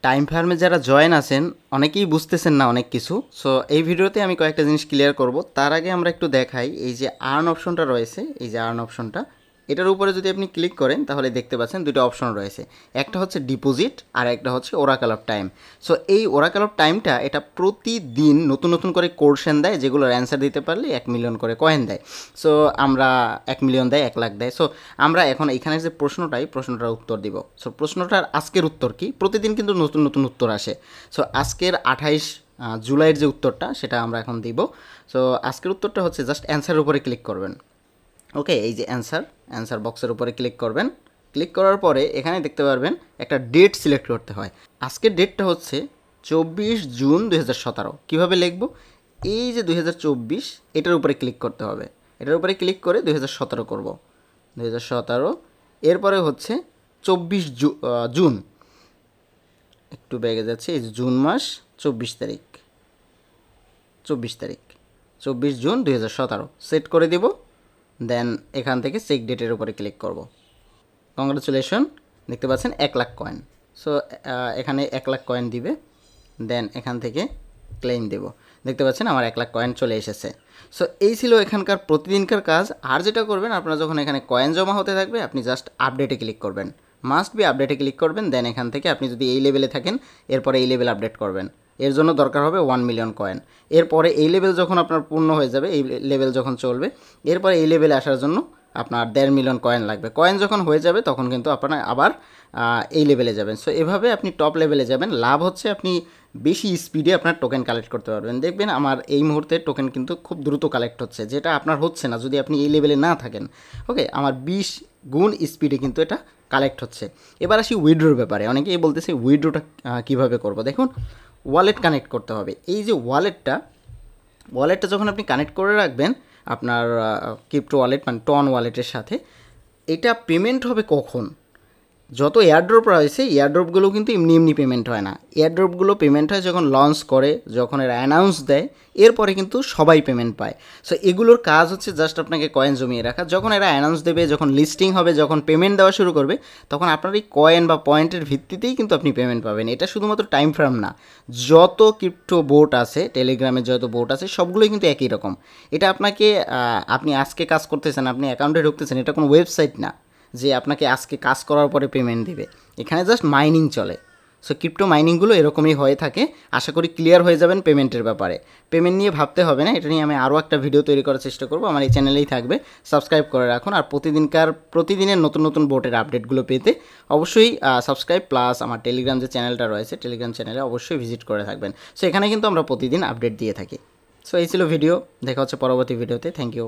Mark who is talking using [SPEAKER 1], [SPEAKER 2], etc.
[SPEAKER 1] Time ফার্মে যারা join আছেন অনেকেই বুঝতেছেন না অনেক কিছু। সো এই ভিডিওতে আমি কয়েকটা জিনিস ক্লিয়ার করব। তার আগে আমরা একটু দেখাই, এই যে আর্ন অপশনটা রয়েছে, এই যে আর্ন অপশনটা, এটার উপরে যদি আপনি ক্লিক করেন তাহলে দেখতে পাচ্ছেন দুটো অপশন রয়েছে। একটা হচ্ছে ডিপোজিট আর একটা হচ্ছে ওরাকেল অফ টাইম। সো এই ওরাকেল অফ টাইমটা এটা প্রতিদিন নতুন নতুন করে কোশ্চেন দেয়, যেগুলোর অ্যান্সার দিতে পারলে 1 মিলিয়ন করে কয়েন দেয়। সো আমরা 1 মিলিয়ন দেয়, 1 লাখ দেয়। সো আমরা এখন এখানে যে প্রশ্নটার উত্তর দিব। সো প্রশ্নটার আজকের উত্তর কি, প্রতিদিন কিন্তু নতুন নতুন উত্তর আসে। সো আজকের 28 জুলাইয়ের যে উত্তরটা সেটা আমরা এখন দিব। সো আজকের উত্তরটা হচ্ছে জাস্ট অ্যান্সারের উপরে ক্লিক করবেন। ওকে, এই যে অ্যান্সার বক্সের উপরে ক্লিক করবেন। ক্লিক করার পরে এখানে দেখতে পারবেন একটা ডেট সিলেক্ট করতে হয়। আজকের ডেটটা হচ্ছে 24 জুন 2017। কীভাবে লিখব? এই যে 2024 এটার উপরে ক্লিক করতে হবে। এটার উপরে ক্লিক করে 2017 করব, 2017। এরপরে হচ্ছে 24 জুন, একটু বেগে যাচ্ছে, এই জুন মাস 24 তারিখ, 24 জুন 2017 সেট করে দিব। দেন এখান থেকে চেক ডেটের উপরে ক্লিক করব। কংগ্রাচুলেশন, দেখতে পাচ্ছেন 1 লাখ কয়েন। সো এখানে 1 লাখ কয়েন দিবে। দেন এখান থেকে ক্লেম দেব। দেখতে পাচ্ছেন আমার 1 লাখ কয়েন চলে এসেছে। সো এই ছিল এখানকার প্রতিদিনকার কাজ। আর যেটা করবেন, আপনারা যখন এখানে কয়েন জমা হতে থাকবে আপনি জাস্ট আপডেটে ক্লিক করবেন, মাস্ট বি আপডেটে ক্লিক করবেন। দেন এখান থেকে আপনি যদি এই লেভেলে থাকেন এরপরে এই লেভেল আপডেট করবেন। এর জন্য দরকার হবে 1 মিলিয়ন কয়েন। এরপরে এই লেভেল যখন আপনার পূর্ণ হয়ে যাবে, এই লেভেল যখন চলবে, এরপরে এই লেভেলে আসার জন্য আপনার 1.5 মিলিয়ন কয়েন লাগবে। কয়েন যখন হয়ে যাবে তখন কিন্তু আপনার আবার এই লেভেলে যাবেন। সো এভাবে আপনি টপ লেভেলে যাবেন। লাভ হচ্ছে আপনি বেশি স্পিডে আপনার টোকেন কালেক্ট করতে পারবেন। দেখবেন আমার এই মুহূর্তে টোকেন কিন্তু খুব দ্রুত কালেক্ট হচ্ছে, যেটা আপনার হচ্ছে না যদি আপনি এই লেভেলে না থাকেন। ওকে, আমার 20 গুণ স্পিডে কিন্তু এটা কালেক্ট হচ্ছে। এবার আসি উইথড্রোর ব্যাপারে। অনেকেই বলতেছে উইথড্রোটা কীভাবে করব। দেখুন, ওয়ালেট কানেক্ট করতে হবে। এই যে ওয়ালেটটা যখন আপনি কানেক্ট করে রাখবেন আপনার ক্রিপ্টো ওয়ালেট মানে টন ওয়ালেটের সাথে, এটা পেমেন্ট হবে কখন? যত এয়ারড্রপ রয়েছে এয়ারড্রপগুলো কিন্তু এমনি এমনি পেমেন্ট হয় না। এয়ারড্রপগুলো পেমেন্ট হয় যখন লঞ্চ করে, যখন এরা অ্যানাউন্স দেয়, এরপরে কিন্তু সবাই পেমেন্ট পায়। সো এগুলোর কাজ হচ্ছে জাস্ট আপনাকে কয়েন জমিয়ে রাখা। যখন এরা অ্যানাউন্স দেবে, যখন লিস্টিং হবে, যখন পেমেন্ট দেওয়া শুরু করবে, তখন আপনার এই কয়েন বা পয়েন্টের ভিত্তিতেই কিন্তু আপনি পেমেন্ট পাবেন। এটা শুধুমাত্র টাইম ফ্রেম না, যত ক্রিপ্টো বোট আছে, টেলিগ্রামের যত বোট আছে, সবগুলোই কিন্তু একই রকম। এটা আপনাকে আপনি আজকে কাজ করতেছেন, আপনি অ্যাকাউন্টে ঢুকতেছেন, এটা কোনো ওয়েবসাইট না যে আপনাকে আজকে কাজ করার পরে পেমেন্ট দিবে। এখানে জাস্ট মাইনিং চলে। সো ক্রিপ্টো মাইনিংগুলো এরকমই হয়ে থাকে। আশা করি ক্লিয়ার হয়ে যাবেন পেমেন্টের ব্যাপারে। পেমেন্ট নিয়ে ভাবতে হবে না, এটা নিয়ে আমি আরও একটা ভিডিও তৈরি করার চেষ্টা করব। আমার এই চ্যানেলেই থাকবে, সাবস্ক্রাইব করে রাখুন। আর প্রতিদিনের নতুন নতুন বোটের আপডেটগুলো পেতে অবশ্যই সাবস্ক্রাইব প্লাস আমার টেলিগ্রাম যে চ্যানেলটা রয়েছে, টেলিগ্রাম চ্যানেলে অবশ্যই ভিজিট করে থাকবেন। সো এখানে কিন্তু আমরা প্রতিদিন আপডেট দিয়ে থাকি। সো এই ছিল ভিডিও, দেখা হচ্ছে পরবর্তী ভিডিওতে। Thank you.